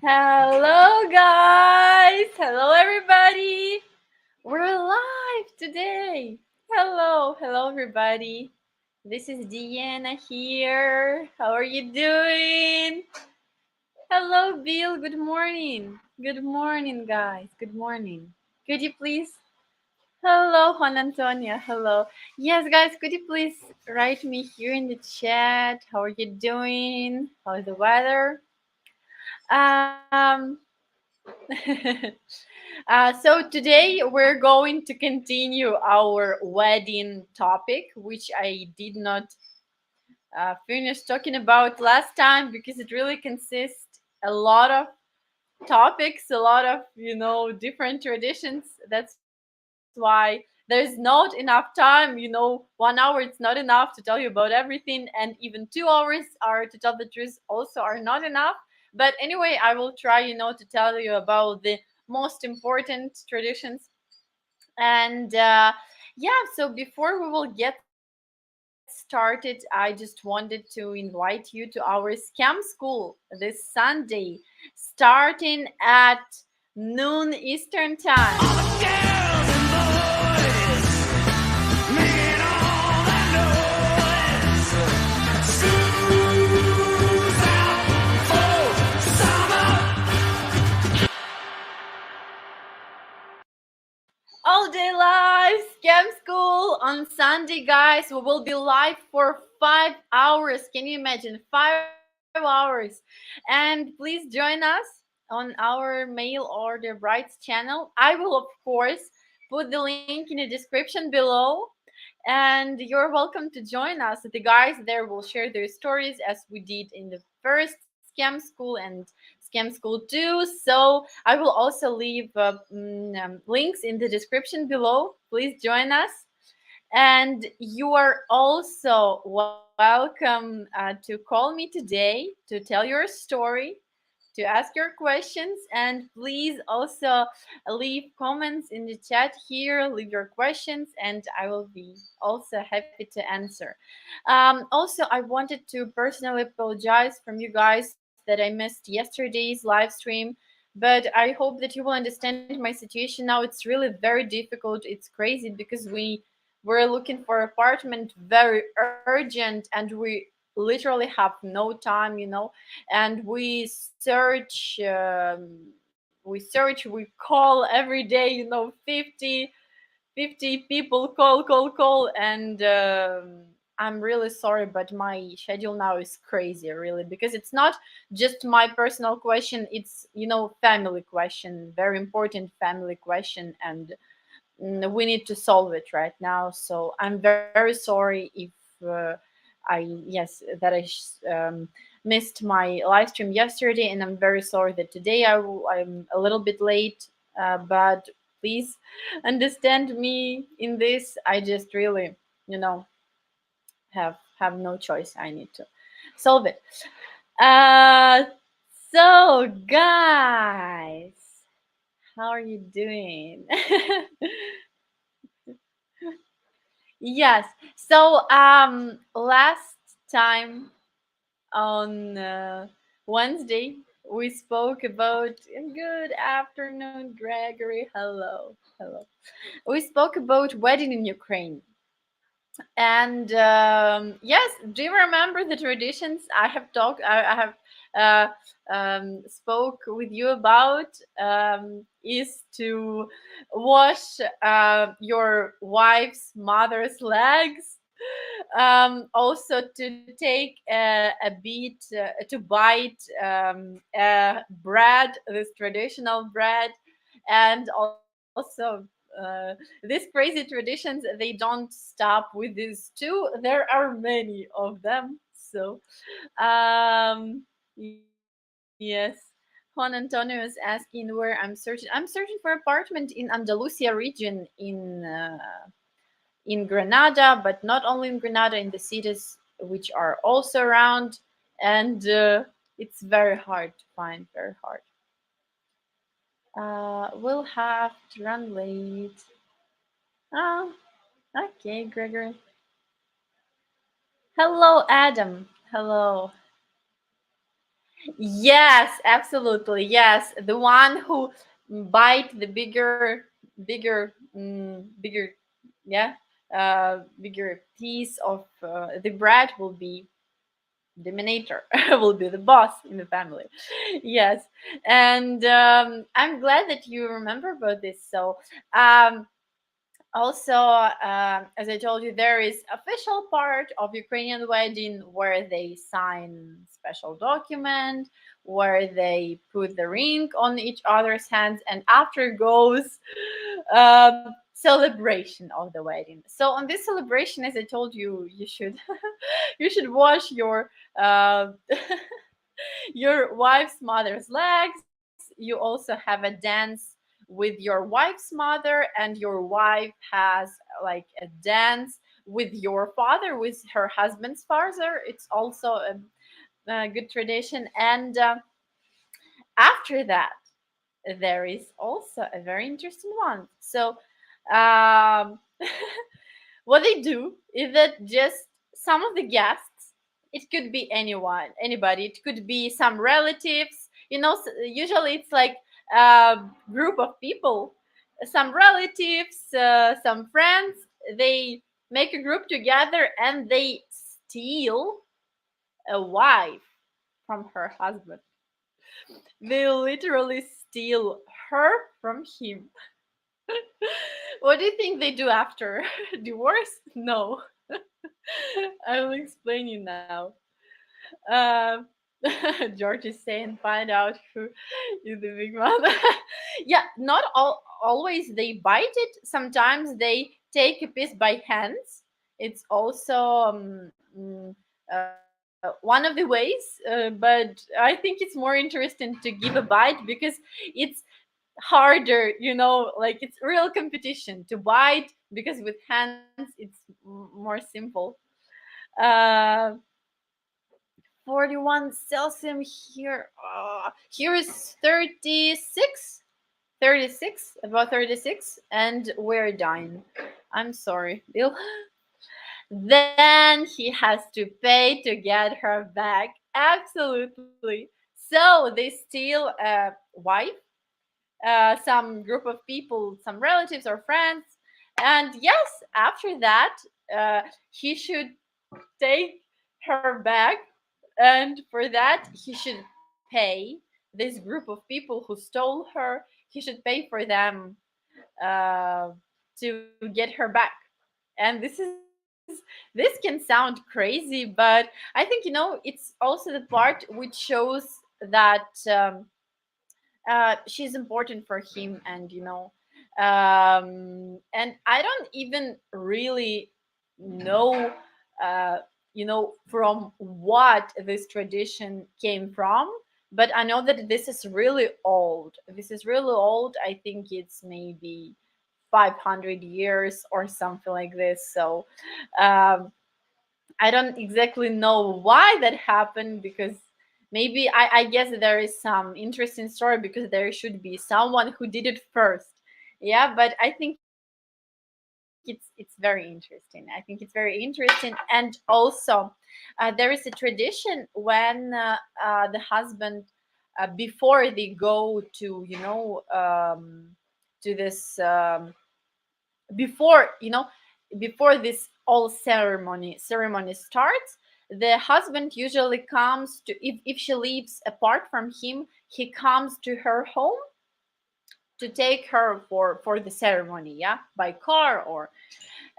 Hello, guys. Hello, everybody. We're live today. Hello, everybody. This is Deanna here. How are you doing? Hello, Bill. Good morning. Good morning, guys. Good morning. Could you please? Hello, Juan Antonia. Hello. Yes, guys, could you please write me here in the chat? How are you doing? How's the weather? Um, so today we're going to continue our wedding topic, which I did not finish talking about last time because it really consists a lot of topics, a lot of different traditions. That's why there's not enough time. 1 hour it's not enough to tell you about everything, and even 2 hours are, to tell the truth, also are not enough. But anyway, I will try, to tell you about the most important traditions. And yeah, so before we will get started, I just wanted to invite you to our scam school this Sunday, starting at noon Eastern time. All the girls and boys making all that noise. Sue's out for summer. All day live scam school on Sunday, guys. We will be live for 5 hours. Can you imagine? 5 hours. And please join us on our mail order brights channel. I will, of course, put the link in the description below. And you're welcome to join us. The guys there will share their stories as we did in the first scam school and scam school 2. So I will also leave links in the description below. Please join us. And you are also welcome to call me today to tell your story, to ask your questions, and please also leave comments in the chat here, leave your questions, and I will be also happy to answer. Also, I wanted to personally apologize from you guys that I missed yesterday's live stream, but I hope that you will understand my situation now. It's really very difficult. It's crazy because we're looking for apartment very urgent, and we literally have no time, and we call every day, 50 people, call, and I'm really sorry, but my schedule now is crazy, really, because it's not just my personal question. It's, family question, very important family question, and we need to solve it right now. So I'm very sorry if uh, I missed my live stream yesterday, and I'm very sorry that today I'm a little bit late. But please understand me in this. I just really, you know, have no choice. I need to solve it. Uh, so guys, how are you doing? Yes. So last time on Wednesday we spoke about, good afternoon, Gregory. Hello. We spoke about wedding in Ukraine. And yes, do you remember the traditions I have spoke with you about? Is to wash your wife's mother's legs, also to take a bit, to bite bread, this traditional bread, and also these crazy traditions, they don't stop with these two. There are many of them. So yes, Juan Antonio is asking where I'm searching. I'm searching for apartment in Andalusia region in Granada, but not only in Granada, in the cities which are also around. And it's very hard to find, very hard. We'll have to run late. Oh, okay, Gregory. Hello, Adam. Hello. Yes, absolutely. Yes, the one who bite the bigger, yeah, bigger piece of the bread will be dominator, will be the boss in the family. Yes, and I'm glad that you remember about this. So, um, also, as I told you, there is official part of Ukrainian wedding where they sign special document, where they put the ring on each other's hands, and after goes celebration of the wedding. So on this celebration, as I told you, you should you should wash uh, your wife's mother's legs. You also have a dance with your wife's mother, and your wife has like a dance with your father, with her husband's father. It's also a good tradition. And after that, there is also a very interesting one. So, um, what they do is that just some of the guests, it could be anyone, anybody, it could be some relatives, usually it's like a group of people, some relatives, some friends, they make a group together and they steal a wife from her husband. They literally steal her from him. What do you think they do after? Divorce? No. I will explain you now. Uh, George is saying, find out who is the big mother. Yeah, not always they bite it. Sometimes they take a piece by hands. It's also one of the ways, but I think it's more interesting to give a bite because it's harder, like it's real competition to bite because with hands it's more simple. uh 41 Celsius here. Here is 36, 36, about 36, and we're dying. I'm sorry, Bill. Then he has to pay to get her back. Absolutely. So they steal a wife, some group of people, some relatives or friends. And yes, after that, he should take her back. And for that, he should pay this group of people who stole her, he should pay for them uh, to get her back. And this can sound crazy, but I think it's also the part which shows that she's important for him, and and I don't even really know from what this tradition came from, but I know that this is really old. This is really old. I think it's maybe 500 years or something like this. So um, I don't exactly know why that happened, because maybe I guess there is some interesting story, because there should be someone who did it first. Yeah, but I think it's very interesting. I think it's very interesting. And also, there is a tradition when the husband, before they go to to this before before this all ceremony starts, the husband usually comes to, if she lives apart from him, he comes to her home to take her for the ceremony, yeah, by car. Or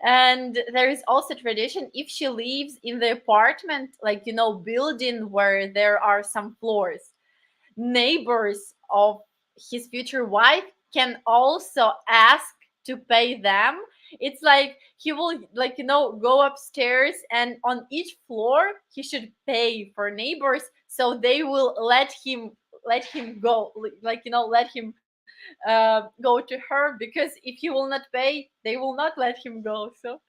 and there is also tradition, if she lives in the apartment, like building where there are some floors, neighbors of his future wife can also ask to pay them. It's like he will, like, go upstairs, and on each floor he should pay for neighbors, so they will let him go, like, let him go to her, because if he will not pay, they will not let him go. So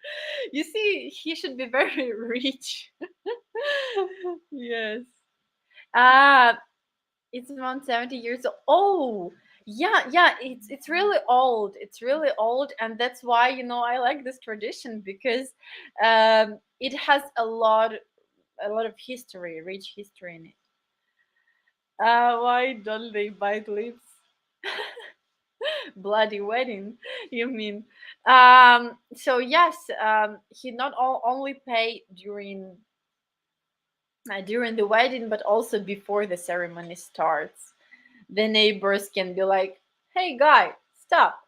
you see, he should be very rich. Yes. uh it's around 70 years old. Oh, yeah, yeah. It's really old. It's really old, and that's why I like this tradition, because it has a lot of history, rich history in it. Why don't they bite lips? Bloody wedding, you mean? So yes, he not only pay during the wedding, but also before the ceremony starts. The neighbors can be like, "Hey, guy, stop!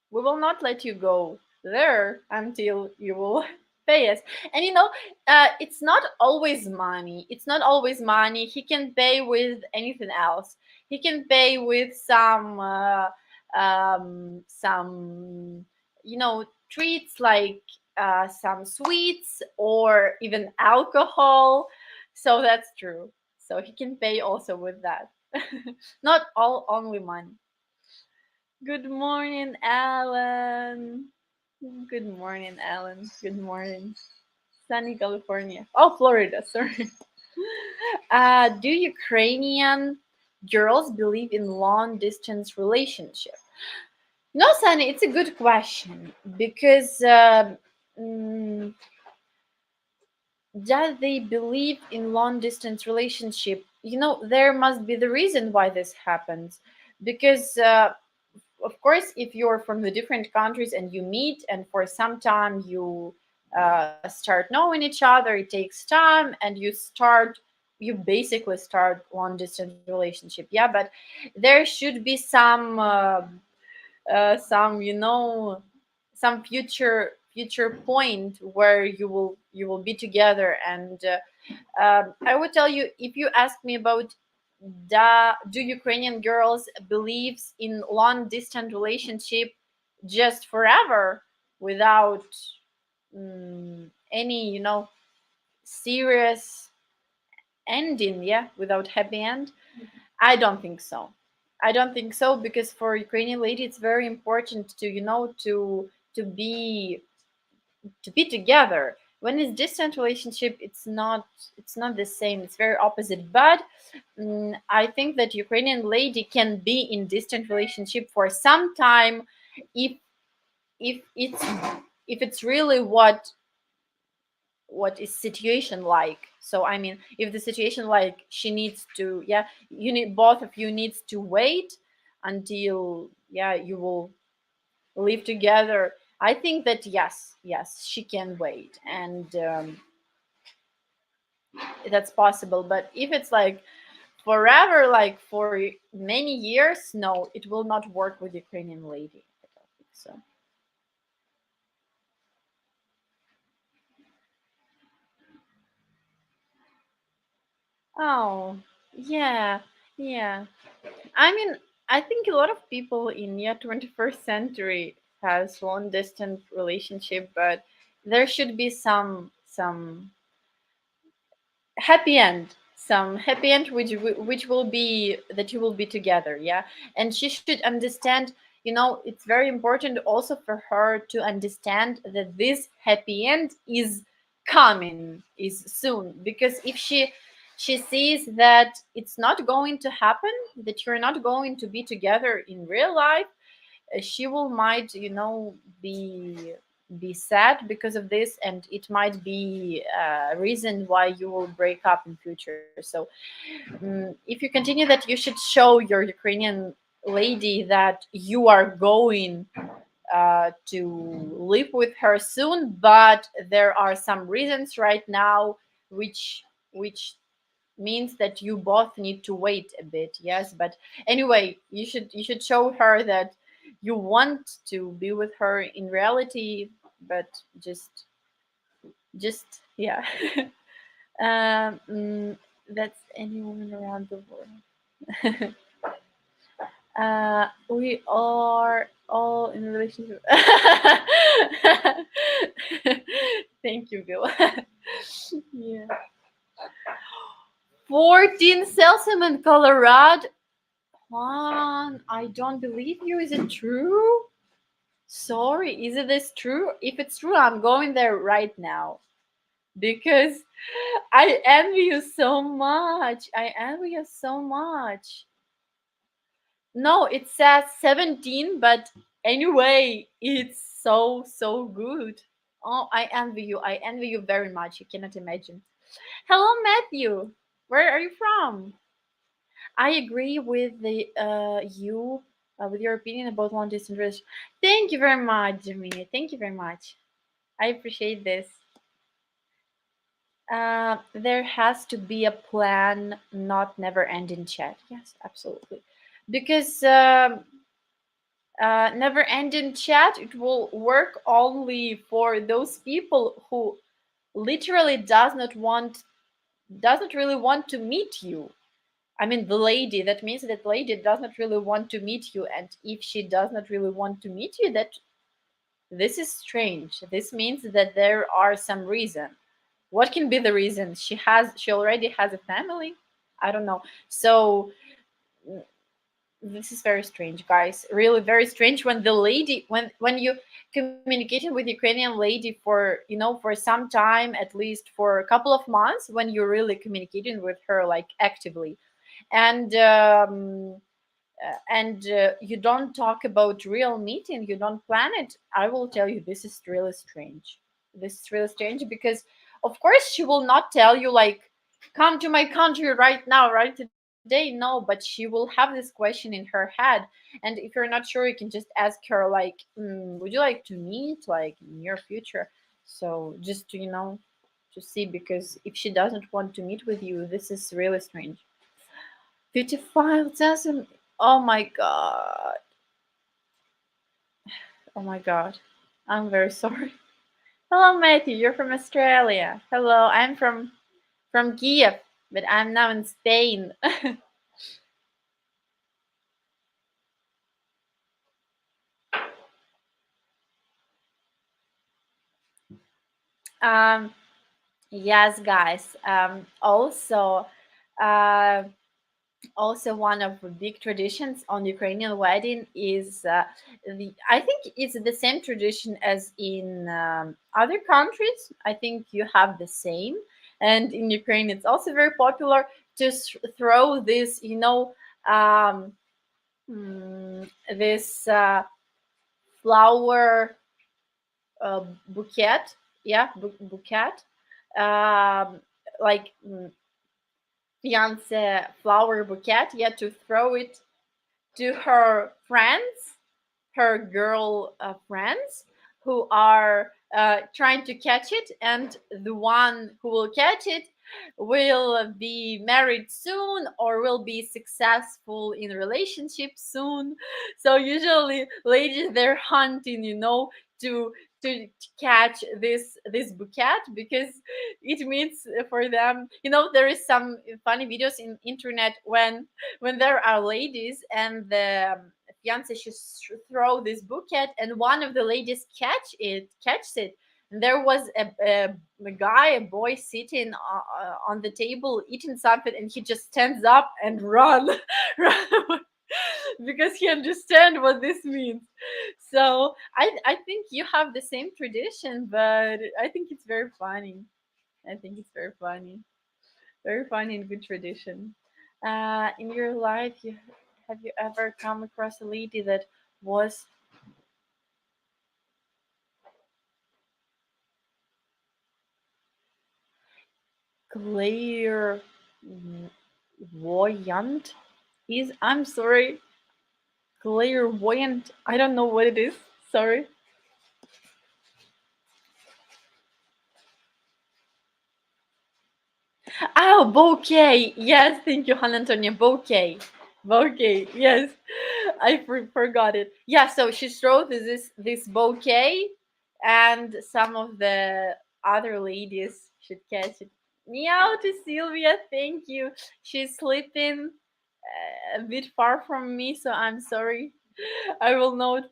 We will not let you go there until you will pay us." And it's not always money. It's not always money. He can pay with anything else. He can pay with some treats like some sweets or even alcohol. So that's true. So he can pay also with that. Not all only money. Good morning, Alan. Good morning, Alan. Good morning. Sunny California. Oh, Florida, sorry. Do Ukrainian girls believe in long distance relationship? No, Sunny, it's a good question because mm, does they believe in long distance relationship? There must be the reason why this happens because of course, if you're from the different countries and you meet, and for some time you start knowing each other, it takes time, and you basically start long distance relationship. Yeah, but there should be some future point where you will be together, and I would tell you, if you ask me about do Ukrainian girls believes in long distance relationship just forever without any serious ending, yeah, without happy end? I don't think so. I don't think so, because for Ukrainian lady it's very important to be together. When it's distant relationship, it's not the same, it's very opposite. But I think that Ukrainian lady can be in distant relationship for some time, if if it's if it's really what is situation like. So I mean, if the situation like she needs to, yeah, both of you needs to wait until, yeah, you will live together. I think that yes, she can wait, and that's possible. But if it's like forever, like for many years, no, it will not work with Ukrainian lady. I don't think so. Oh, yeah, yeah. I mean, I think a lot of people in 21st century has long distance relationship, but there should be some happy end, which will be that you will be together, yeah. And she should understand, it's very important also for her to understand that this happy end is coming, is soon, because if she sees that it's not going to happen, that you're not going to be together in real life, she will might be sad because of this, and it might be a reason why you will break up in future. So if you continue that, you should show your Ukrainian lady that you are going to live with her soon, but there are some reasons right now which means that you both need to wait a bit. Yes, but anyway, you should show her that you want to be with her in reality, but just yeah. um mm, that's any woman around the world. We are all in a relationship. Thank you, Bill. Yeah. 14 Celsius in Colorado. Juan, I don't believe you. Is it true? Sorry, is it this true? If it's true, I'm going there right now because I envy you so much. I envy you so much. No, it says 17, but anyway, it's so good. Oh, I envy you. I envy you very much. You cannot imagine. Hello, Matthew. Where are you from? I agree with the you with your opinion about long distance relationship. Thank you very much, Jamie. Thank you very much. I appreciate this. There has to be a plan, not never ending chat. Yes, absolutely. Because never ending chat, it will work only for those people who literally doesn't really want to meet you. I mean, the lady, that means that lady does not really want to meet you. And if she does not really want to meet you, that this is strange. This means that there are some reason. What can be the reason? She already has a family? I don't know. So this is very strange, guys. Really very strange when the lady when you communicating with Ukrainian lady for for some time, at least for a couple of months, when you're really communicating with her like actively, and you don't talk about real meeting, you don't plan it. I will tell you, this is really strange. This is really strange because of course she will not tell you like, come to my country right now, right today. No, but she will have this question in her head. And if you're not sure, you can just ask her like, would you like to meet like in near future? So just to to see, because if she doesn't want to meet with you, this is really strange. 55,000. Oh my god. Oh my god. I'm very sorry. Hello, Matthew. You're from Australia. Hello, I'm from Kiev, but I'm now in Spain. um, yes, guys. Uh, also one of the big traditions on Ukrainian wedding is the I think it's the same tradition as in other countries. I think you have the same, and in Ukraine it's also very popular to throw this, um, this flower bouquet, yeah, bouquet, um, like fiance flower bouquet, yeah, to throw it to her friends, her girl friends, who are trying to catch it, and the one who will catch it will be married soon or will be successful in relationship soon. So usually ladies, they're hunting, to catch this bouquet, because it means for them, there is some funny videos in internet when there are ladies and the fiance should throw this bouquet, and one of the ladies catches it. And there was a guy, a boy sitting on the table eating something, and he just stands up and run, run away, because he understands what this means. So I think you have the same tradition, but I think it's very funny. I think it's very funny and good tradition. In your life, have you ever come across a lady that was clairvoyant? Is I'm sorry, clairvoyant. I don't know what it is. Sorry. Oh, bouquet. Yes, thank you, Hannah Antonia. Bouquet. Bouquet. Yes, I forgot it. Yeah, so she throws this bouquet, and some of the other ladies should catch it. Meow to Sylvia. Thank you. She's sleeping a bit far from me, so I'm sorry. I will not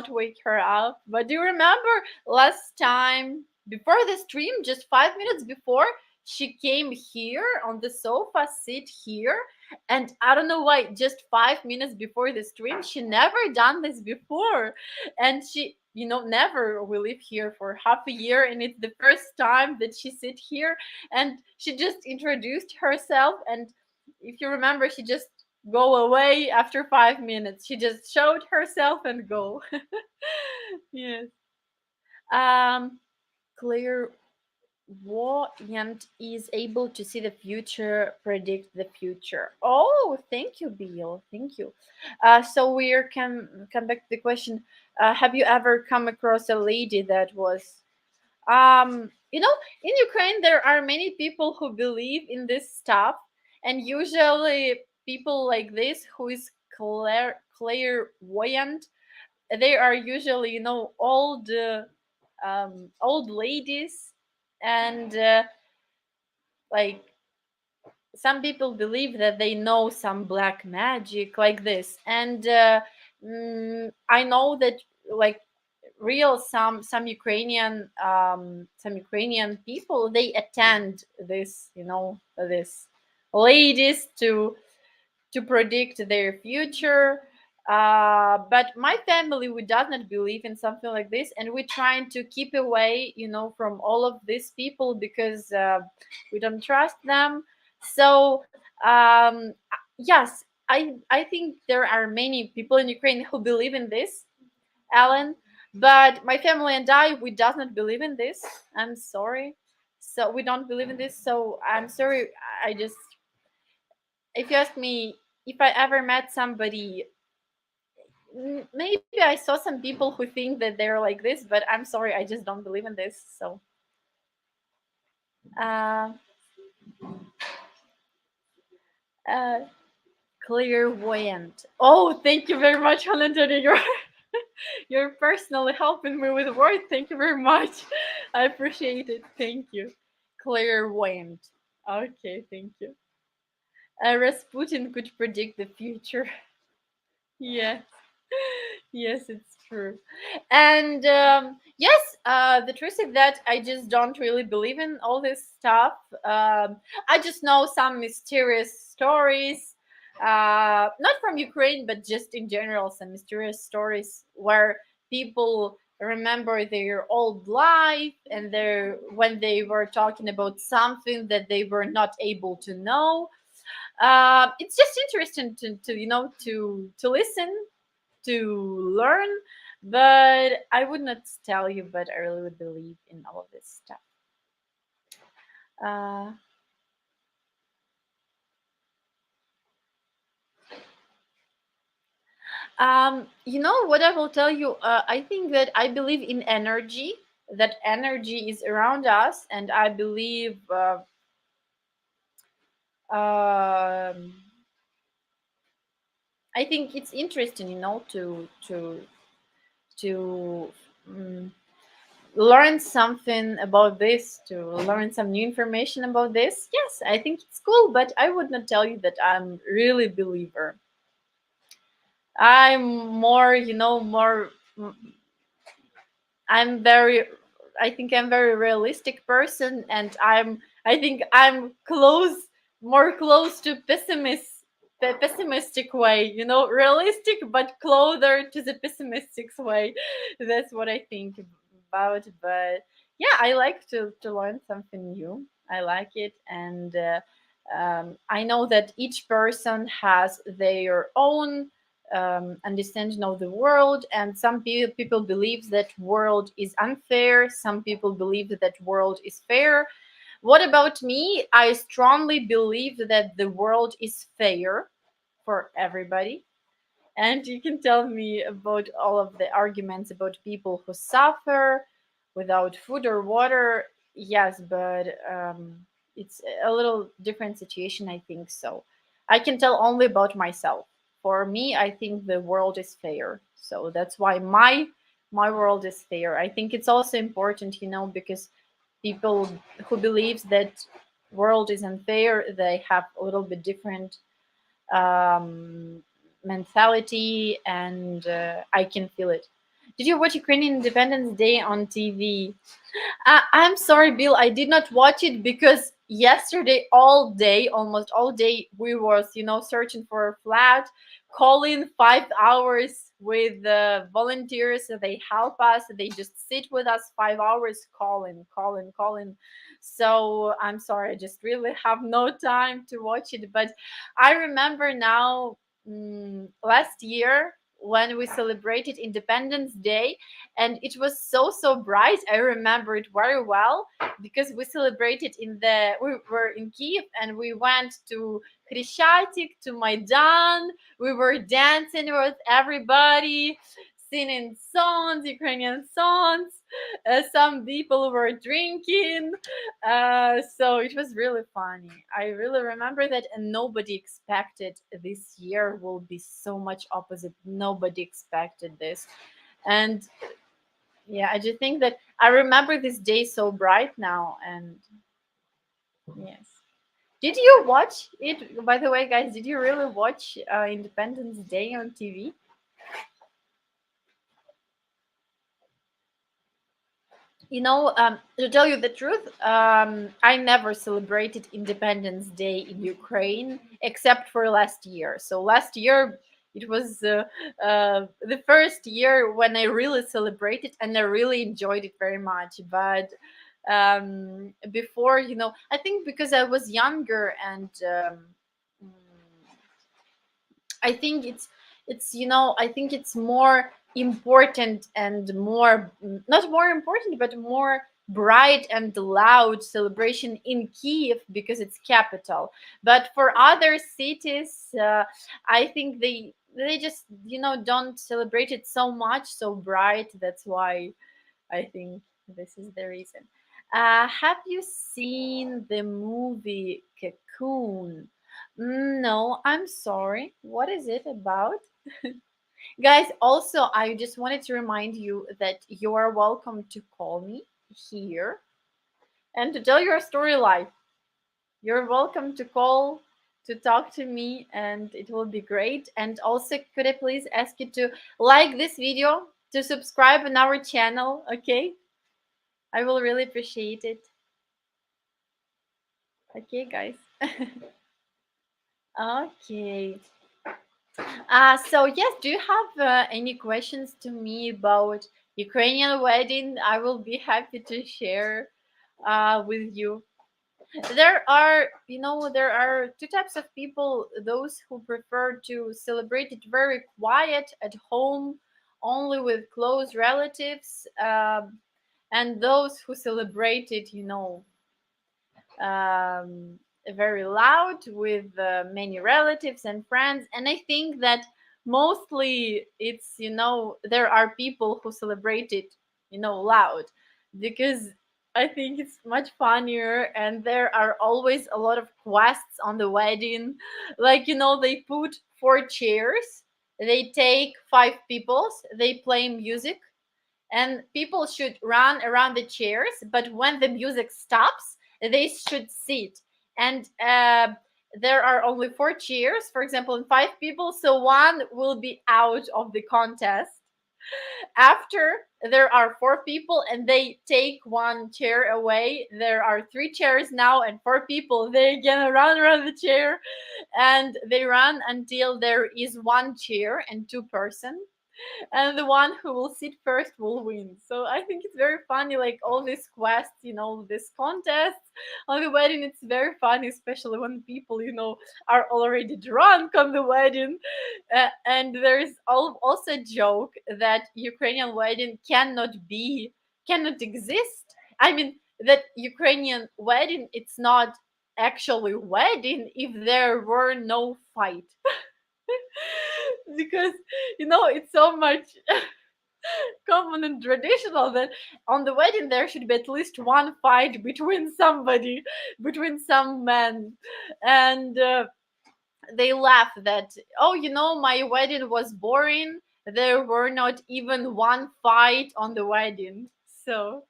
wake her up. But do you remember last time before the stream, just 5 minutes before, she came here on the sofa, sit here, and I don't know why. Just 5 minutes before the stream, she never done this before, and she. Never. We live here for half a year, and it's the first time that she sit here, and she just introduced herself. And if you remember, she just go away after 5 minutes. She just showed herself and go. Yes. Um, clairvoyant. Clairvoyant is able to see the future, predict the future. Oh, thank you, Bill. Thank you. So we come back to the question. Have you ever come across a lady that was in Ukraine there are many people who believe in this stuff, and usually people like this who is clairvoyant, they are usually old ladies, and like some people believe that they know some black magic like this, and I know that, like, real some Ukrainian people, they attend this, this ladies to predict their future. But my family, we does not believe in something like this, and we're trying to keep away, from all of these people, because we don't trust them. So yes, I think there are many people in Ukraine who believe in this, Alan. But my family and I, we does not believe in this. I'm sorry. So we don't believe in this. So I'm sorry. I just, if you ask me if I ever met somebody, maybe I saw some people who think that they're like this, but I'm sorry, I just don't believe in this. So, uh, uh, clairvoyant. Oh, thank you very much, Valentina. You're personally helping me with words. Thank you very much. I appreciate it. Thank you. Clairvoyant. Okay, thank you. Rasputin could predict the future. Yes. Yes, it's true. And yes, the truth is that I just don't really believe in all this stuff. I just know some mysterious stories, not from Ukraine, but just in general, some mysterious stories where people remember their old life, and their when they were talking about something that they were not able to know. It's just interesting to to listen, to learn, but I would not tell you, but I really would believe in all of this stuff. Uh, you know what I will tell you? I think that I believe in energy, that energy is around us, and I believe um, I think it's interesting, to um, learn something about this, to learn some new information about this. Yes, I think it's cool, but I would not tell you that I'm really believer. I'm more, I'm very, I think I'm very realistic person, and I think I'm more close to the pessimistic way, realistic but closer to the pessimistic way. That's what I think about. But yeah, I like to learn something new. I like it, and I know that each person has their own understanding of the world, and some people believe that world is unfair, some people believe that world is fair. What about me? I strongly believe that the world is fair for everybody. And you can tell me about all of the arguments about people who suffer without food or water. Yes, but it's a little different situation, I think. So I can tell only about myself. For me, I think the world is fair. So that's why my world is fair. I think it's also important, because people who believes that world is unfair, they have a little bit different um, mentality, and I can feel it. Did you watch Ukrainian Independence Day on TV? I'm sorry, Bill. I did not watch it because yesterday, all day, almost all day, we was, searching for a flat, calling 5 hours with volunteers. So they help us. They just sit with us 5 hours, calling, calling, calling. So I'm sorry, I just really have no time to watch it. But I remember now, last year when we celebrated Independence Day, and it was so bright. I remember it very well because we celebrated we were in Kiev, and we went to Krishchatik, to Maidan. We were dancing with everybody, singing songs, Ukrainian songs. Some people were drinking. So it was really funny. I really remember that, and nobody expected this year will be so much opposite. Nobody expected this. And yeah, I just think that I remember this day so bright now. And yes. Did you watch it? By the way, guys, did you really watch Independence Day on TV? To tell you the truth, I never celebrated Independence Day in Ukraine except for last year. So last year, it was the first year when I really celebrated, and I really enjoyed it very much. But before, I think because I was younger, and I think I think it's more important and more, not more important, but more bright and loud celebration in Kiev because it's capital. But for other cities, I think they just don't celebrate it so much, so bright. That's why I think this is the reason. Have you seen the movie Cocoon? No, I'm sorry. What is it about? Guys, also, I just wanted to remind you that you are welcome to call me here and to tell your story live. You're welcome to call, to talk to me, and it will be great. And also, could I please ask you to like this video, to subscribe on our channel, okay? I will really appreciate it. Okay, guys. Okay. So yes, do you have any questions to me about Ukrainian wedding? I will be happy to share with you. There are two types of people: those who prefer to celebrate it very quiet at home, only with close relatives, and those who celebrate it, very loud with many relatives and friends. And I think that mostly it's, there are people who celebrate it, loud, because I think it's much funnier, and there are always a lot of quests on the wedding. Like, they put four chairs, they take five peoples, they play music, and people should run around the chairs, but when the music stops, they should sit. And there are only four chairs, for example, and five people, so one will be out of the contest. After, there are four people and they take one chair away, there are three chairs now and four people, they again run around the chair, and they run until there is one chair and two person, and the one who will sit first will win. So I think it's very funny, like all these quests, this contests on the wedding. It's very funny, especially when people, are already drunk on the wedding. And there's also a joke that Ukrainian wedding cannot exist. I mean, that Ukrainian wedding, it's not actually wedding if there were no fight. Because it's so much common and traditional that on the wedding there should be at least one fight between somebody, between some men. And they laugh that, oh, my wedding was boring, there were not even one fight on the wedding. So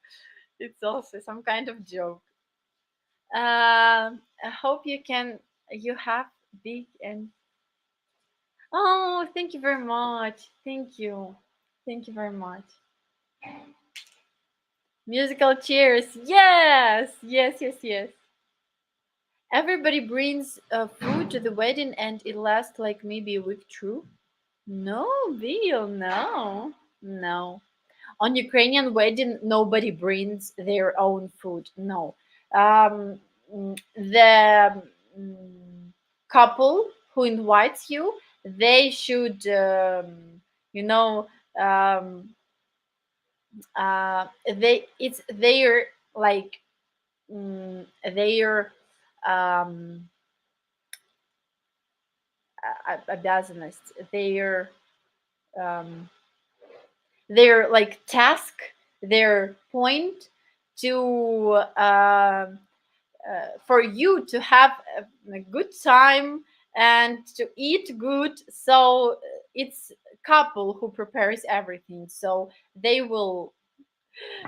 it's also some kind of joke. I hope you have big and oh, thank you very much. Thank you. Thank you very much. Musical chairs. Yes. Yes, yes, yes. Everybody brings food to the wedding and it lasts like maybe a week. True? No, Bill. No. No. On Ukrainian wedding, nobody brings their own food. No. The couple who invites you, they should you know, um, it's their like their um, business, their um, their like task, their point to for you to have a good time and to eat good. So it's couple who prepares everything. So they will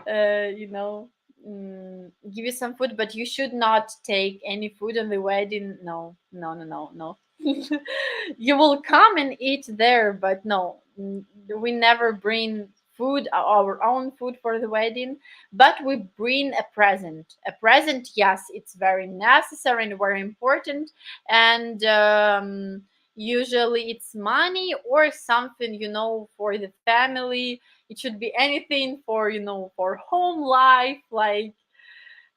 you know, give you some food, but you should not take any food on the wedding. No, no, no, no, no. You will come and eat there, but no, we never bring food, our own food for the wedding, but we bring a present. A present, yes, it's very necessary and very important, and usually it's money or something, you know, for the family. It should be anything for, you know, for home life,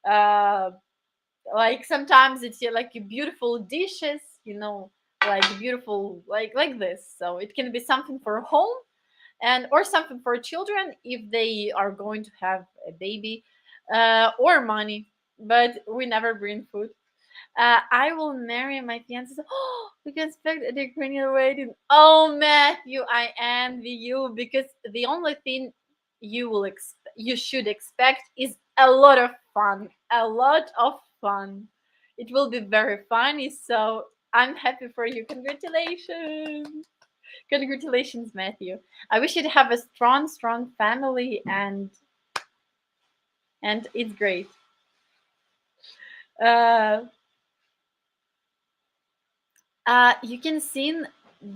uh like sometimes it's like beautiful dishes, you know, like beautiful, like this. So it can be something for home, and or something for children if they are going to have a baby, or money, but we never bring food. I will marry my fiance. Oh, we can expect a Ukrainian wedding. Oh, Matthew, I envy you, because the only thing you should expect is a lot of fun. A lot of fun. It will be very funny. So I'm happy for you. Congratulations. Congratulations, Matthew. I wish you'd have a strong, strong family, and it's great. Uh, you can sing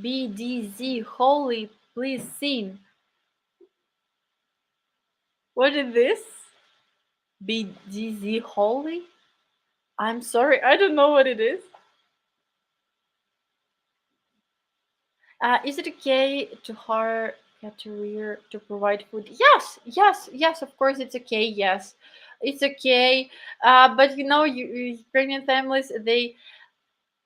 BDZ Holy, please sing. What is this? BDZ Holy? I'm sorry, I don't know what it is. Is it okay to hire caterer to provide food? Yes, yes, yes, of course it's okay, yes. It's okay. But you know, Ukrainian families, they,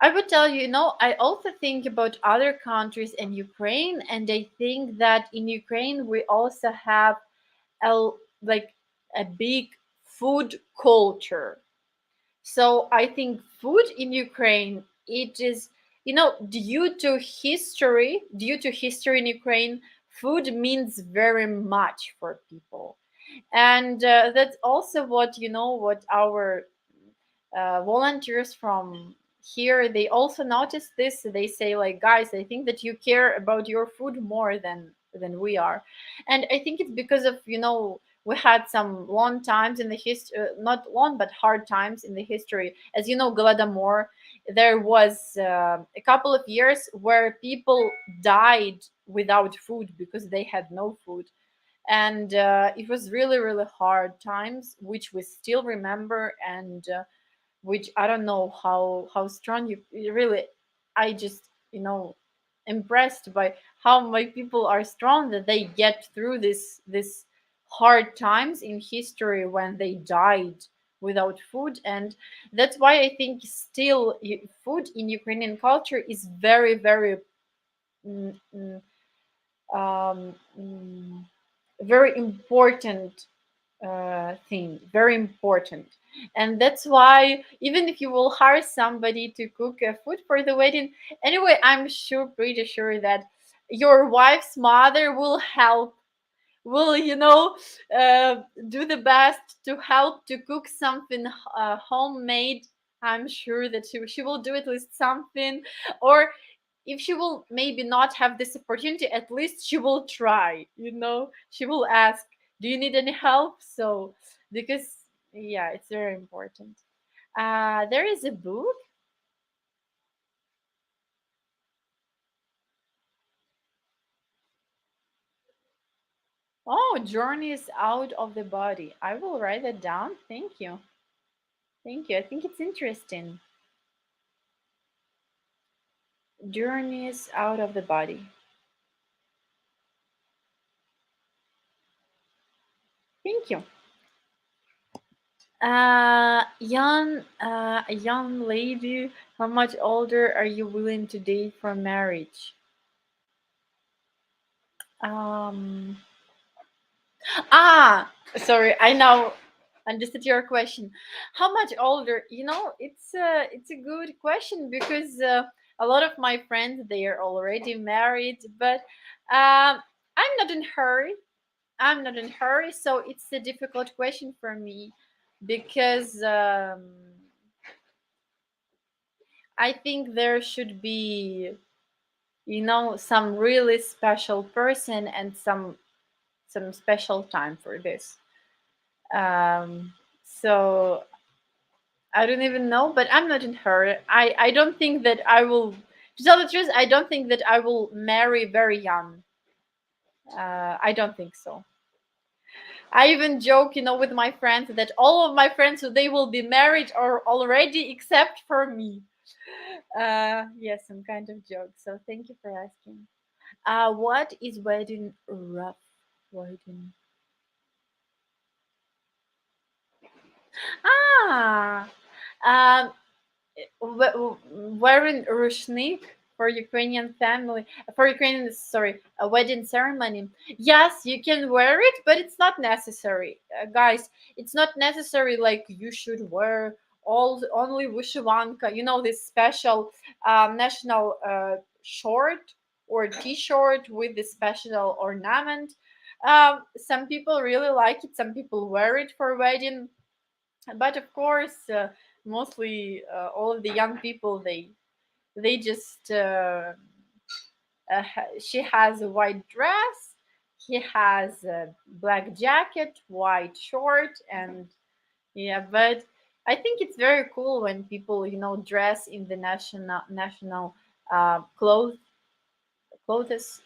I would tell you, you know, I also think about other countries and Ukraine, and I think that in Ukraine we also have a like a big food culture. So I think food in Ukraine, it is, you know, due to history in Ukraine, food means very much for people. And that's also what, you know, what our volunteers from here, they also notice this. They say like, guys, I think that you care about your food more than we are. And I think it's because of, you know, we had some long times in the history, not long but hard times in the history. As you know, Goladomor, there was a couple of years where people died without food because they had no food. And it was really, really hard times, which we still remember. And which I don't know how strong you really. I just, you know, impressed by how my people are strong, that they get through this hard times in history when they died without food. And that's why I think still food in Ukrainian culture is very, very mm, mm, um, mm, very important thing, very important. And that's why even if you will hire somebody to cook food for the wedding, anyway, I'm sure, pretty sure that your wife's mother will help, will, you know, do the best to help to cook something homemade. I'm sure that she will do at least something. Or if she will maybe not have this opportunity, at least she will try, you know, she will ask, do you need any help? So because, yeah, it's very important. There is a book. Oh, journeys out of the body. I will write it down. Thank you. Thank you. I think it's interesting. Journeys out of the body. Thank you. A young lady, how much older are you willing to date for marriage? Um, ah, sorry, I now understood your question. How much older? It's a good question because a lot of my friends they are already married, but I'm not in hurry. I'm not in hurry, so it's a difficult question for me because I think there should be, some really special person and some special time for this. So I don't even know, but I'm not in hurry. I don't think that I will. To tell the truth, I don't think that I will marry very young. I don't think so. I even joke, with my friends that all of my friends they will be married or already except for me. Yes, some kind of joke. So thank you for asking. What is wedding rough? Wedding. Ah, um, wearing rushnik for Ukrainian family, for Ukrainian, sorry, a wedding ceremony. Yes, you can wear it, but it's not necessary, guys. It's not necessary. Like you should wear all only wishwanka. This special national short or T-shirt with this special ornament. Some people really like it. Some people wear it for wedding, but of course mostly all of the young people they just she has a white dress, he has a black jacket, white short, and yeah, but I think it's very cool when people dress in the national clothes,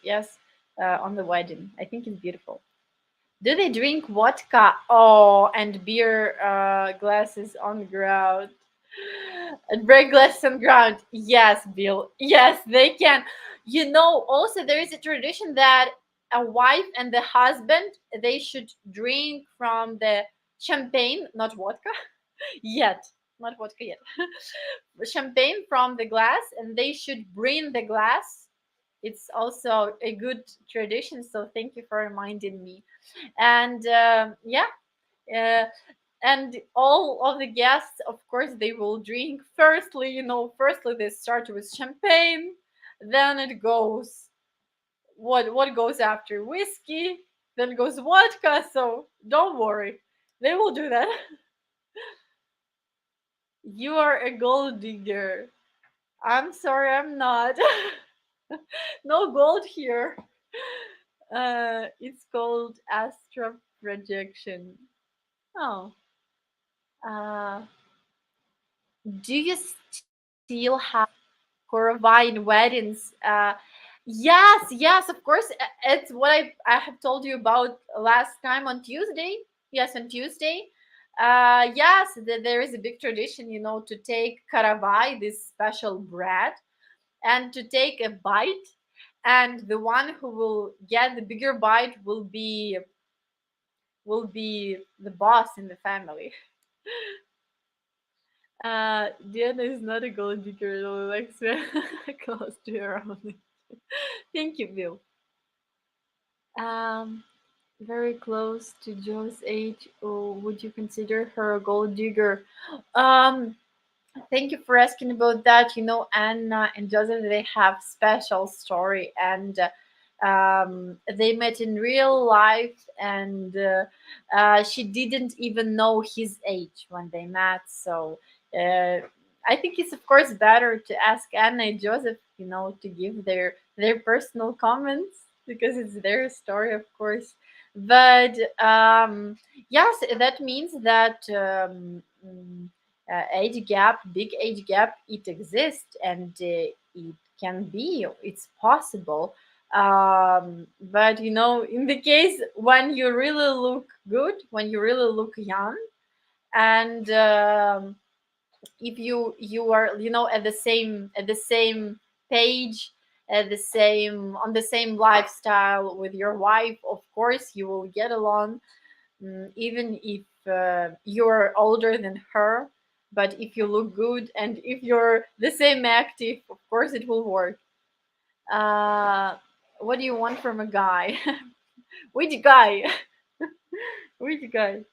yes, on the wedding. I think it's beautiful. Do they drink vodka? Oh, and beer glasses on the ground. And break glasses on ground. Yes, Bill. Yes, they can. Also there is a tradition that a wife and the husband they should drink from the champagne, not vodka yet. Not vodka yet. Champagne from the glass, and they should bring the glass. It's also a good tradition. So thank you for reminding me. And yeah, uh, and all of the guests of course they will drink. Firstly they start with champagne, then it goes, what goes after whiskey, then goes vodka, so don't worry, they will do that. You are a gold digger. I'm sorry, I'm not. No gold here. It's called astral projection. Oh. uh Do you still have Koravian weddings? Yes, of course. It's what I have told you about last time on Tuesday. Yes, on Tuesday. Yes, there is a big tradition, to take karavai, this special bread, and to take a bite. And the one who will get the bigger bite will be the boss in the family. Diana is not a gold digger at all. Like close to her only. Thank you, Bill. Um, very close to Joe's age. Or would you consider her a gold digger? Um, Thank you for asking about that. Anna and Joseph, they have special story, and they met in real life, and she didn't even know his age when they met. So uh, I think it's of course better to ask Anna and Joseph, to give their personal comments because it's their story, of course. But yes, that means that. Age gap, big age gap, it exists, and it's possible. But in the case when you really look good, when you really look young, and if you are at the same page, at the same on the same lifestyle with your wife, of course you will get along, even if you're older than her. But if you look good and if you're the same active, of course it will work. uh, What do you want from a guy? Which guy? Which guy?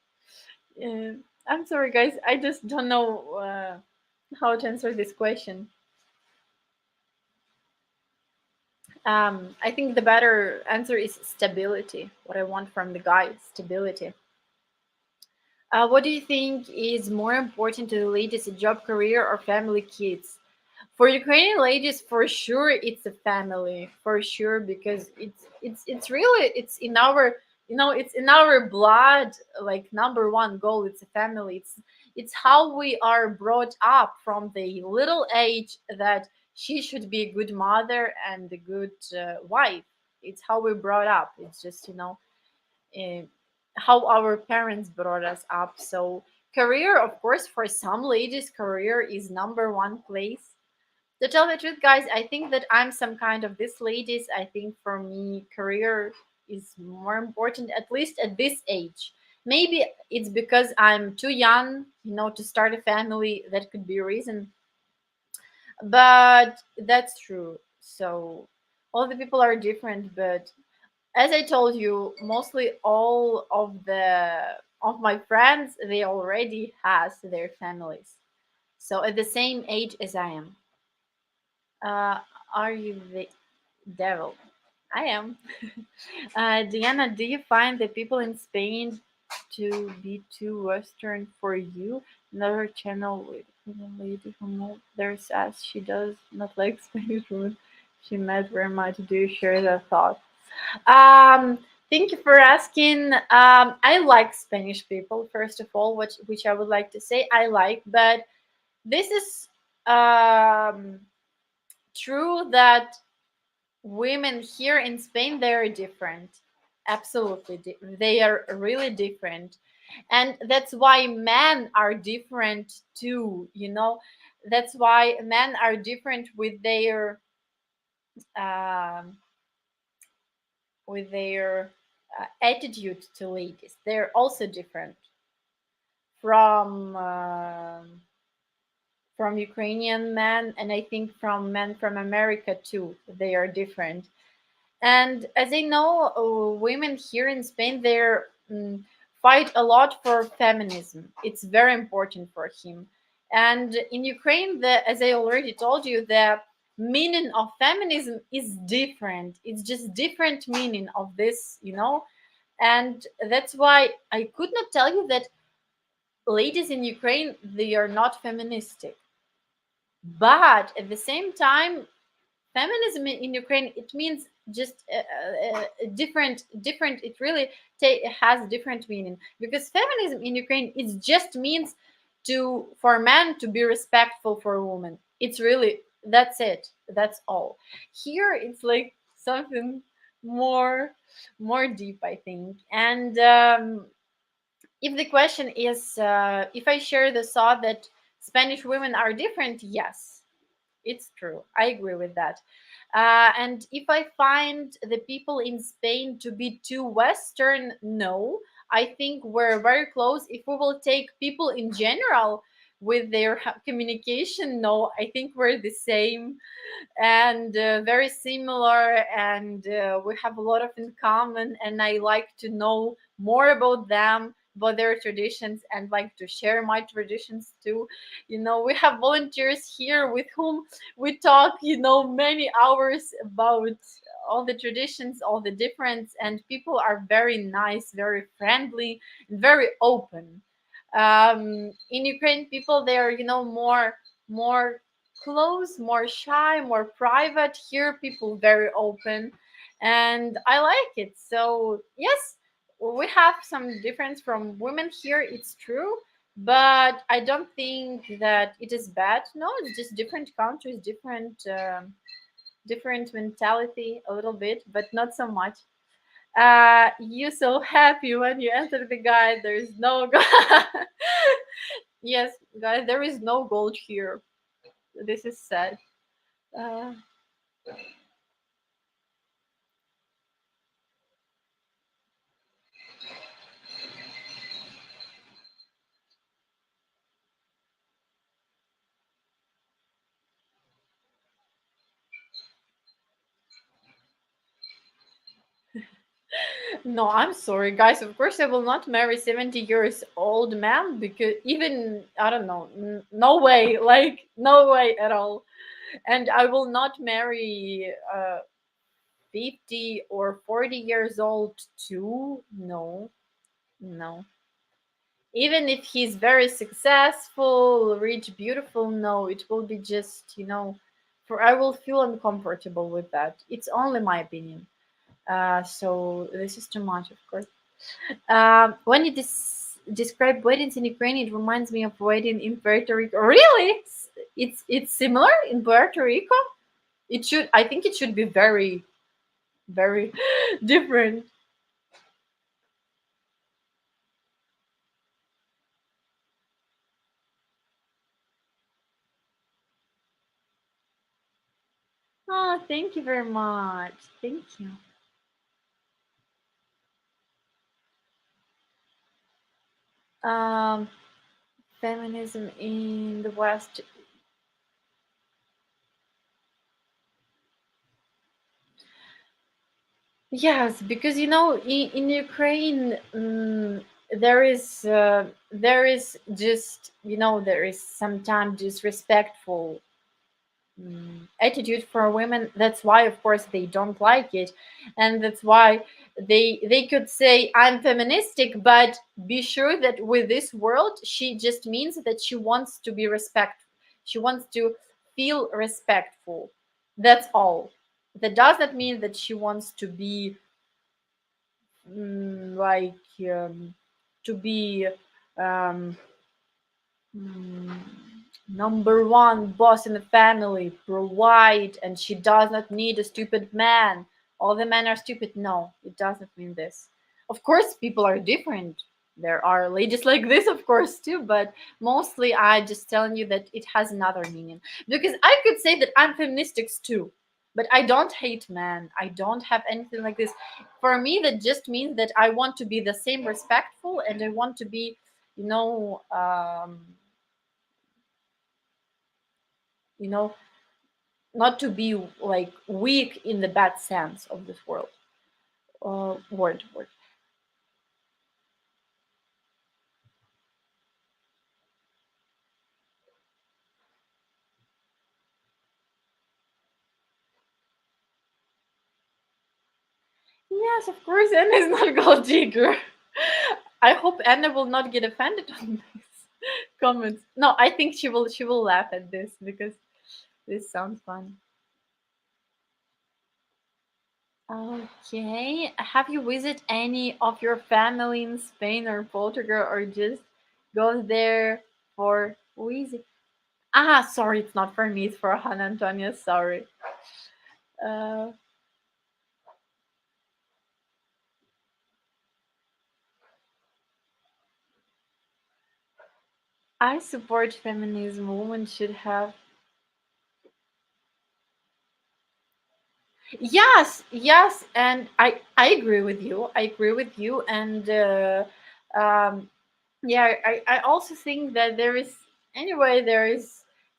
Uh, I'm sorry, guys. I just don't know how to answer this question. I think the better answer is stability. What I want from the guy is stability. What do you think is more important to the ladies, a job, career, or family, kids? For Ukrainian ladies, for sure, it's a family, for sure, because it's really it's in our it's in our blood. Like number one goal, it's a family. It's how we are brought up from the little age that she should be a good mother and a good wife. It's how we brought up. It's just uh, how our parents brought us up. So career, of course, for some ladies, career is number one place. To tell the truth, guys, I think that I'm some kind of this ladies. I think for me, career is more important, at least at this age. Maybe it's because I'm too young, to start a family. That could be a reason, but that's true. So all the people are different, but as I told you, mostly all of my friends, they already has their families. So at the same age as I am. Uh, are you the devil? I am. Diana, do you find the people in Spain to be too Western for you? Another channel with a lady who moved there says she does not like Spanish food. She met very much. Do you share that thought? Um, Thank you for asking. I like Spanish people, first of all, which I would like to say I like, but this is true that women here in Spain they are different. Absolutely, they are really different, and that's why men are different too. That's why men are different um, with their attitude to ladies. They're also different from Ukrainian men, and I think from men from America too. They are different. And as I know, women here in Spain, they're fight a lot for feminism. It's very important for him. And in Ukraine, as I already told you, the meaning of feminism is different. It's just different meaning of this. And that's why I could not tell you that ladies in Ukraine they are not feministic. But at the same time, feminism in Ukraine it means just different. It really has different meaning because feminism in Ukraine it just means for men to be respectful for a woman. It's really that's it. That's all. Here it's like something more more deep, I think. And if the question is if I share the thought that Spanish women are different, yes, it's true. I agree with that. And if I find the people in Spain to be too Western, no. I think we're very close. If we will take people in general with their communication, no, I think we're the same and very similar, and we have a lot of in common. And I like to know more about them, about their traditions, and like to share my traditions too. We have volunteers here with whom we talk many hours about all the traditions, all the difference, and people are very nice, very friendly, and very open. In Ukraine, people they are more close, more shy, more private. Here, people very open, and I like it. So yes, we have some difference from women here. It's true, but I don't think that it is bad. No, it's just different countries, different mentality a little bit, but not so much. You so happy when you enter the guide. There is no yes, guys, there is no gold here. This is sad. Uh, No, I'm sorry, guys. Of course, I will not marry 70 years old man because even I don't know, no way, like no way at all. And I will not marry 50 or 40 years old too. No, no. Even if he's very successful, rich, beautiful, no, it will be just, for I will feel uncomfortable with that. It's only my opinion. So this is too much, of course. When you describe weddings in Ukraine, it reminds me of wedding in Puerto Rico. Really? It's similar in Puerto Rico? It should. I think it should be very, very different. Oh, thank you very much. Thank you. Um, Feminism in the West. Yes, because in Ukraine, there is just there is sometimes disrespectful attitude for women. That's why, of course, they don't like it, and that's why they could say I'm feministic, but be sure that with this world, she just means that she wants to be respectful. She wants to feel respectful. That's all. That does not mean that she wants to be like to be um, mm, number one boss in the family, provide, and she does not need a stupid man. All the men are stupid. No, it doesn't mean this. Of course, people are different. There are ladies like this, of course, too, but mostly I just telling you that it has another meaning. Because I could say that I'm feministic too, but I don't hate men. I don't have anything like this. For me, that just means that I want to be the same respectful, and I want to be, you know, um, you know not to be like weak in the bad sense of this world word. Yes, of course, Anna is not gold digger. I hope Anna will not get offended on this comments. No, I think she will laugh at this because this sounds fun. Okay, have you visited any of your family in Spain or Portugal, or just go there for visit? Sorry, it's not for me, it's for Hannah Antonia, sorry. uh I support feminism. Women should have. Yes, yes, and I agree with you. I agree with you, and um, yeah, I also think that there is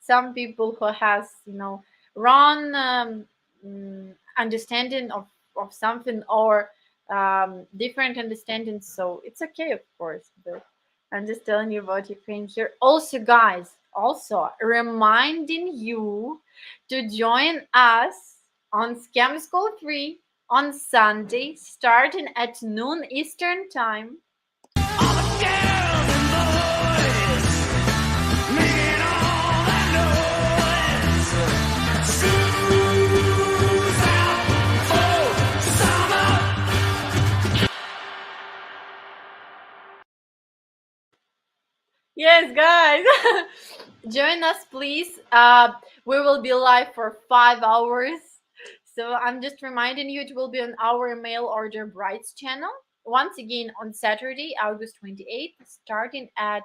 some people who has wrong understanding of something, or different understanding. So it's okay, of course, but I'm just telling you about Ukraine here. Also, guys, also reminding you to join us on Scam School 3 on Sunday, starting at noon Eastern Time. All the girls and boys making all that noise. Shoes out for summer. Yes, guys, join us, please. We will be live for 5 hours. So I'm just reminding you, it will be on our mail order brides channel. Once again, on Saturday, August 28th, starting at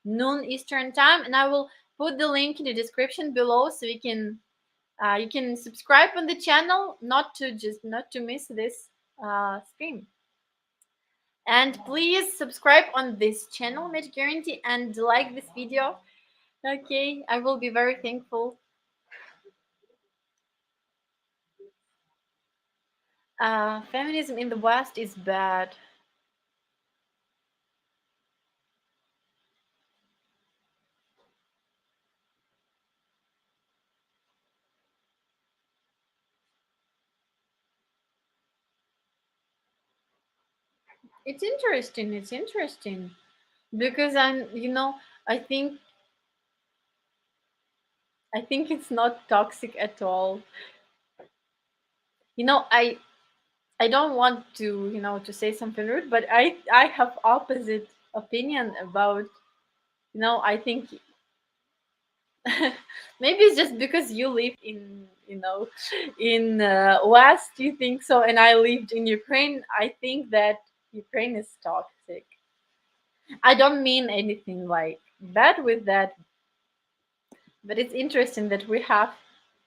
noon Eastern time. And I will put the link in the description below so you can subscribe on the channel, not to miss this stream. And please subscribe on this channel, Mate Guarantee, and like this video. Okay, I will be very thankful. Feminism in the West is bad. It's interesting. It's interesting because I think I think it's not toxic at all. You know, I don't want to to say something rude, but I have opposite opinion about I think maybe it's just because you live in in West, you think so, and I lived in Ukraine. I think that Ukraine is toxic. I don't mean anything like bad with that, but it's interesting that we have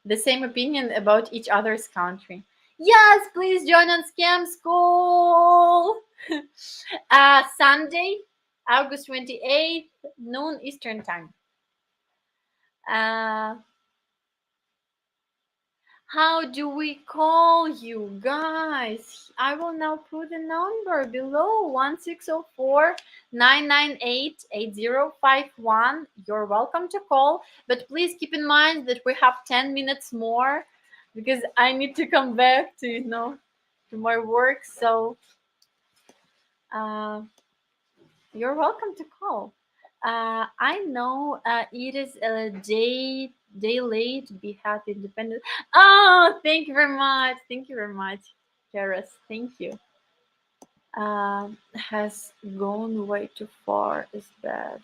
the same opinion about each other's country. Yes, please join on Scam School. Sunday, August 28th, noon Eastern Time. Uh, how do we call you guys? I will now put the number below 1604 998 8051. You're welcome to call, but please keep in mind that we have 10 minutes more because I need to come back to to my work. So uh, you're welcome to call. I know it is a day late. Be happy, independent. Oh, thank you very much. Thank you very much, Karis. Thank you. Has gone way too far. Is bad.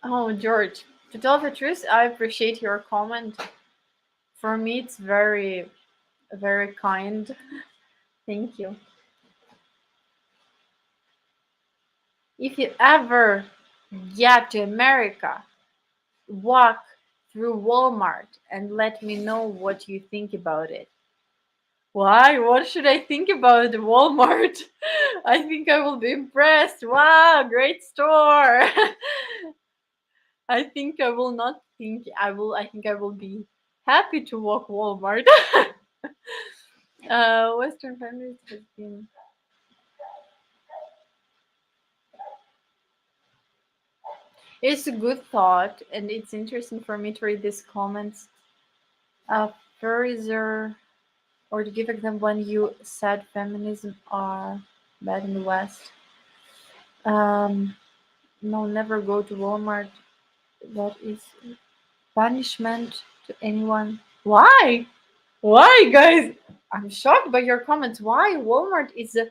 Oh, George. To tell the truth, I appreciate your comment. For me, it's very, very kind. Thank you. If you ever get to America, walk through Walmart and let me know what you think about it. Why? What should I think about Walmart? I think I will be impressed. Wow, great store. I think I will not think I will. I think I will be happy to walk Walmart. Western families has been. It's a good thought, and it's interesting for me to read these comments. Further, or to give example, when you said feminism are bad in the West. Um, no, never go to Walmart. That is punishment to anyone. Why? Why, guys? I'm shocked by your comments. Why Walmart is a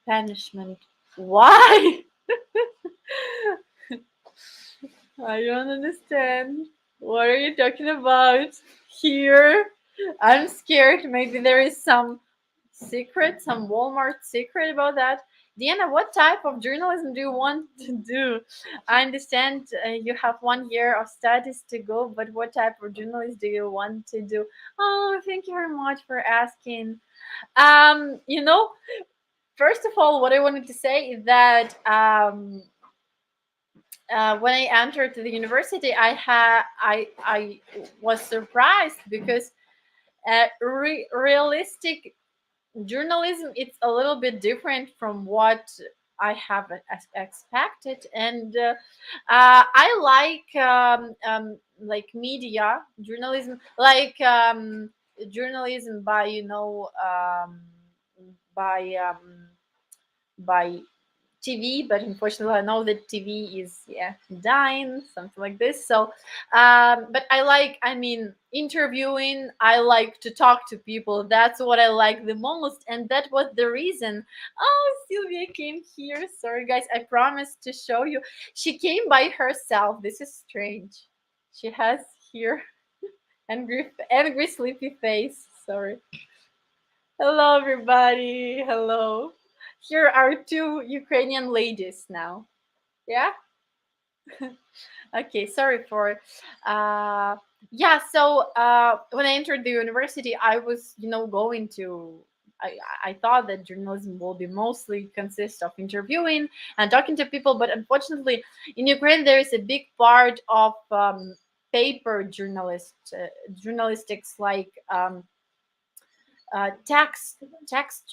punishment? Why? I don't understand. What are you talking about here? I'm scared. Maybe there is some secret, some Walmart secret about that. Diana, what type of journalism do you want to do? I understand you have 1 year of studies to go, but what type of journalism do you want to do? Oh, thank you very much for asking. Um, you know, First of all, what I wanted to say is that when I entered the university, I was surprised because realistic journalism it's a little bit different from what I have expected, and I like media journalism, like journalism by by by TV, but unfortunately, I know that TV is dying, something like this. So, but I mean, interviewing. I like to talk to people. That's what I like the most, and that was the reason. Oh, Sylvia came here. Sorry, guys. I promised to show you. She came by herself. This is strange. She has here angry, sleepy face. Sorry. Hello, everybody. Hello. Here are two Ukrainian ladies now. Yeah. Okay. Sorry for. Yeah. So when I entered the university, I was going to I thought that journalism will be mostly consist of interviewing and talking to people, but unfortunately, in Ukraine there is a big part of paper journalistics, like text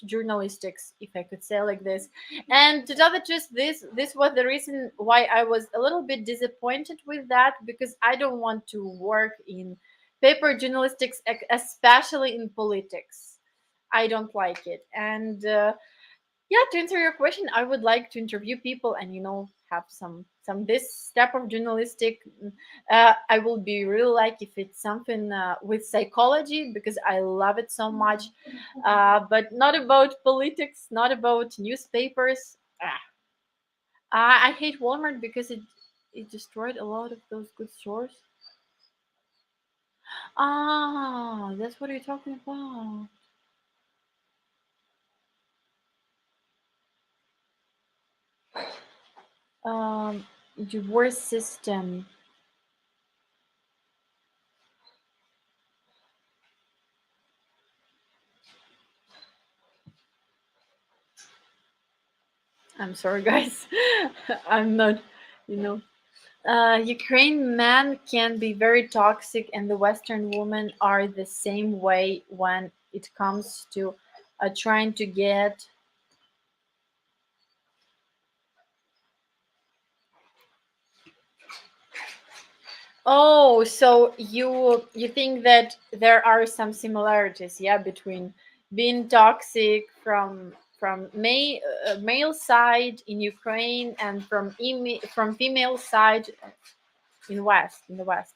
journalistics, if I could say like this. And to tell the truth, this was the reason why I was a little bit disappointed with that, because I don't want to work in paper journalistics, especially in politics. I don't like it. And yeah, to answer your question, I would like to interview people and have some this type of journalistic. I will be really like if it's something with psychology, because I love it so much. But not about politics, not about newspapers. I hate Walmart because it destroyed a lot of those good stores. Ah, that's what you're talking about. um Divorce system. I'm sorry, guys. I'm not, you know. Ukraine men can be very toxic, and the Western women are the same way when it comes to trying to get. Oh, so you think that there are some similarities, yeah, between being toxic from male side in Ukraine and from female side in the West,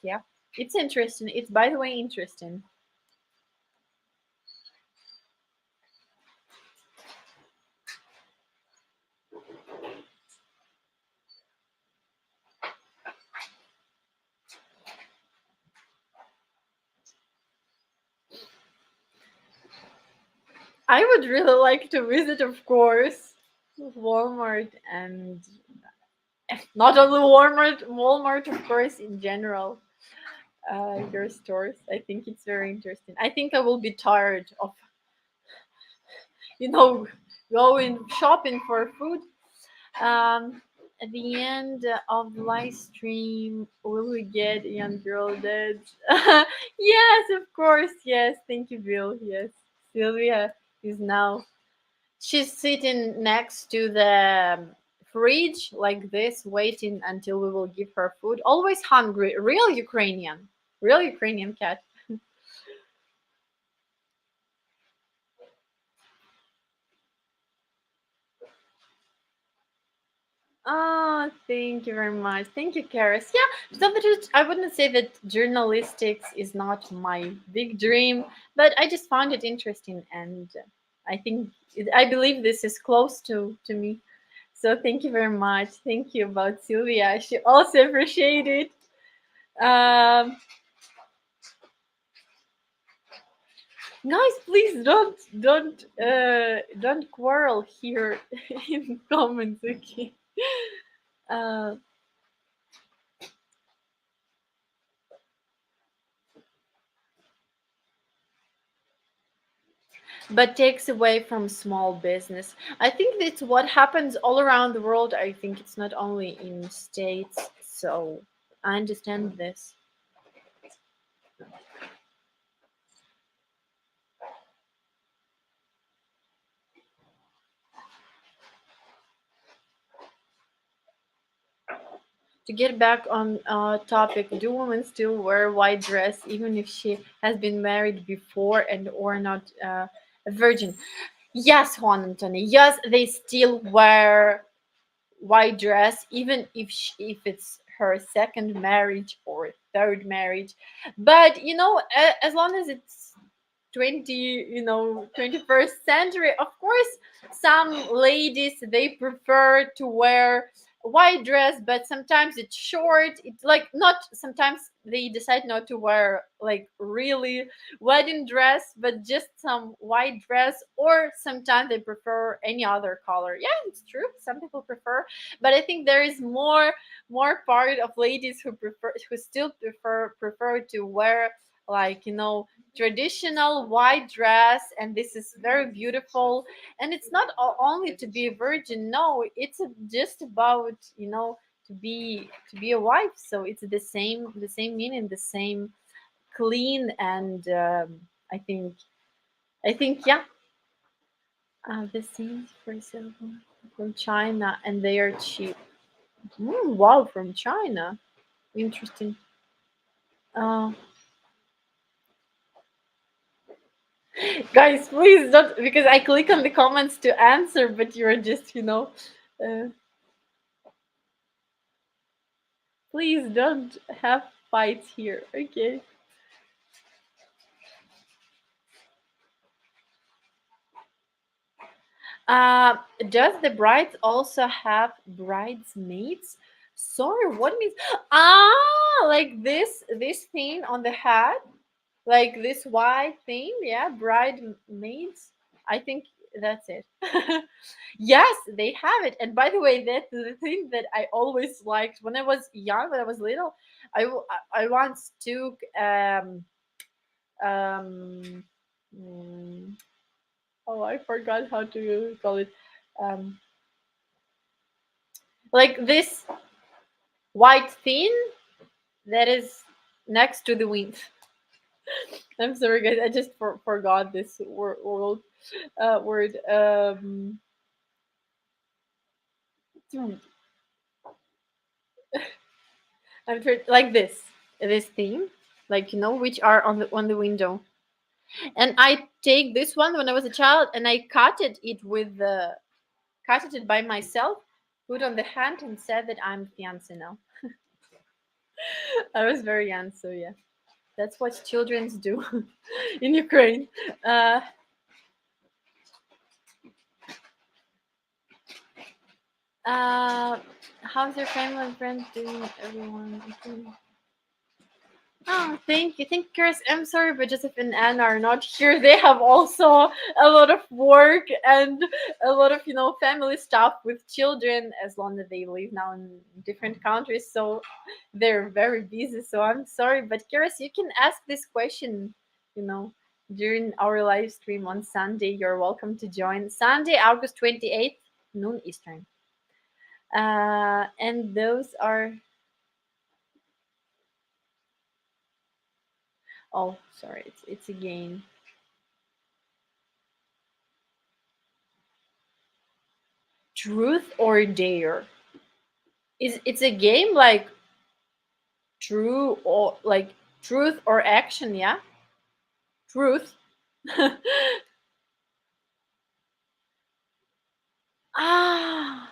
yeah. It's interesting. It's, by the way, interesting. I would really like to visit, of course, Walmart, and not only Walmart, of course, in general. Your stores. I think it's very interesting. I think I will be tired of, you know, going shopping for food. At the end of the live stream, will we get a young girl dead? Yes, of course. Yes, thank you, Bill. Yes, Sylvia is now. She's sitting next to the fridge like this, waiting until we will give her food. Always hungry. Real Ukrainian cat. Oh, thank you very much. Thank you, Karis. Yeah, to tell the truth, I wouldn't say that journalistics is not my big dream, but I just found it interesting, and I think I believe this is close to me. So thank you very much. Thank you about Sylvia. She also appreciated. Um, Guys, please don't quarrel here in comments, okay? Uh, but takes away from small business. I think that's what happens all around the world. I think it's not only in states. So I understand this. To get back on topic, do women still wear white dress even if she has been married before and or not a virgin? Yes, Juan Antonio. Yes, they still wear white dress even if it's her second marriage or third marriage. But as long as it's 20 21st century, of course some ladies, they prefer to wear white dress, but sometimes it's short. It's like, not sometimes they decide not to wear like really wedding dress, but just some white dress, or sometimes they prefer any other color. Yeah, it's true, some people prefer, but I think there is more part of ladies who still prefer to wear like, traditional white dress, and this is very beautiful. And it's not only to be a virgin. No, it's just about, to be a wife. So it's the same meaning, the same clean. And I think yeah. The scenes, for example, from China, and they are cheap. Wow, from China. Interesting. Uh, Guys, please don't, because I click on the comments to answer, but you're just, uh, please don't have fights here, okay? Uh, does the bride also have bridesmaids? Sorry, what means? Like this thing on the hat, like this white thing, yeah, bridesmaids. I think that's it. Yes, they have it. And by the way, that's the thing that I always liked when I was young, when I was little. I once took um mm, oh, I forgot how to call it. Um, like this white thing that is next to the wind. I'm sorry, guys. I just forgot this word. Hmm, like this thing, like, which are on the window. And I take this one when I was a child, and I cut it by myself, put on the hand, and said that I'm fiance now. I was very young, so yeah, that's what children do in Ukraine. Uh, uh, how's your family and friends doing? Everyone? Okay. Oh, thank you. Thank you, Chris. I'm sorry, but Joseph and Anna are not here. They have also a lot of work and a lot of, family stuff with children, as long as they live now in different countries. So they're very busy. So I'm sorry. But Chris, you can ask this question, you know, during our live stream on Sunday. You're welcome to join. Sunday, August 28th, noon Eastern. And those are, oh, sorry, it's again. Truth or dare? Is it's a game like truth or action, yeah? Truth. Ah,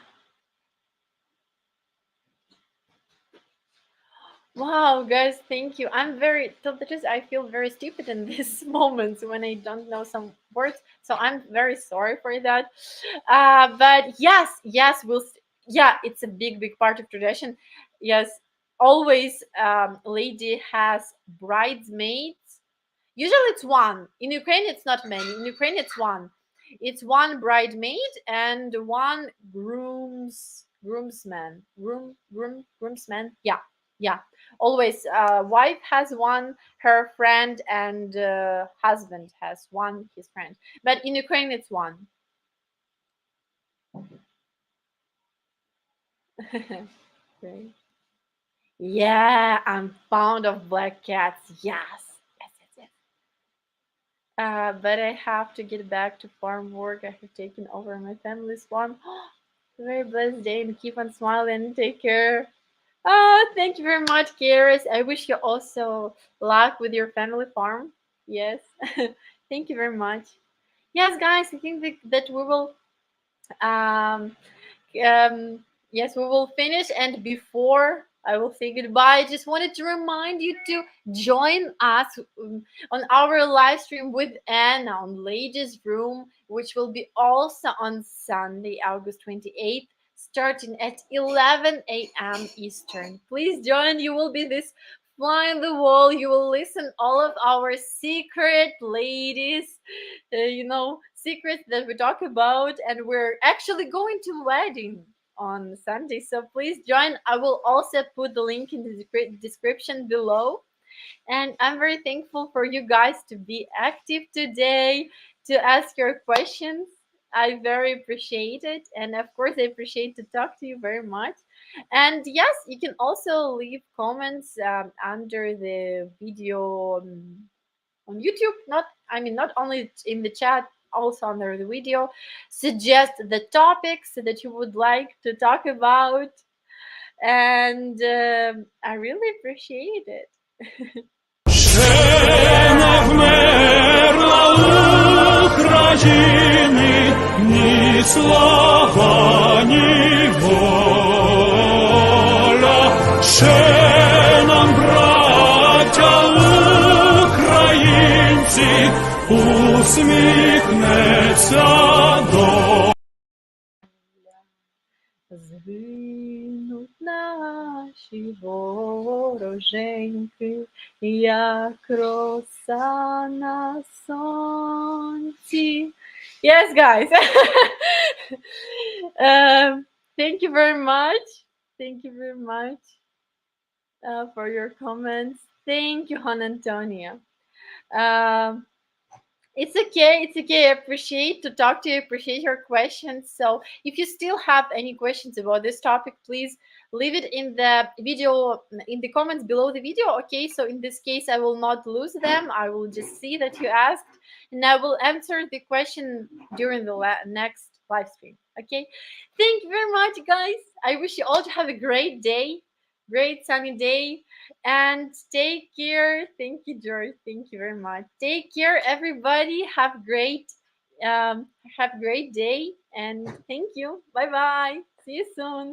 wow, guys, thank you. I'm very, tell the truth, I feel very stupid in this moment when I don't know some words. So I'm very sorry for that. But yes, yeah, it's a big part of tradition. Yes, always, lady has bridesmaids. Usually it's one. In Ukraine, it's not many. In Ukraine, it's one. It's one bridesmaid and one groomsman. Yeah, yeah. Always, wife has one, her friend, and husband has one, his friend. But in Ukraine, it's one. Right. Yeah, I'm fond of black cats. Yes. But I have to get back to farm work. I have taken over my family's farm. Very blessed day, and keep on smiling. Take care. Thank you very much, Karis. I wish you also luck with your family farm. Yes. Thank you very much. Yes, guys, I think that we will um, um, yes, we will finish. And before I will say goodbye, I just wanted to remind you to join us on our live stream with Anna on Ladies Room, which will be also on Sunday, August 28th, starting at 11 a.m. Eastern. Please join. You will be this fly on the wall. You will listen all of our secret ladies, secrets that we talk about, and we're actually going to wedding on Sunday. So please join. I will also put the link in the description below. And I'm very thankful for you guys to be active today, to ask your questions. I very appreciate it. And of course, I appreciate to talk to you very much. And yes, you can also leave comments under the video on YouTube. Not, I mean, not only in the chat, also under the video. Suggest the topics that you would like to talk about. And I really appreciate it. Ще не вмерла України ні слава, ні воля. Ще нам, браття українці, усміхнеться доля. Згинуть наші вороженьки, як роса на сонці. Yes, guys. Thank you very much. Thank you very much for your comments. Thank you, Juan Antonia. Um, it's okay. It's okay. I appreciate to talk to you. Appreciate your questions. So if you still have any questions about this topic, please leave it in the video, in the comments below the video. Okay. So in this case, I will not lose them. I will just see that you asked, and I will answer the question during the next live stream. Okay. Thank you very much, guys. I wish you all to have a great day, great sunny day, and take care. Thank you, George. Thank you very much. Take care, everybody. Have a great day, and thank you. Bye bye. See you soon.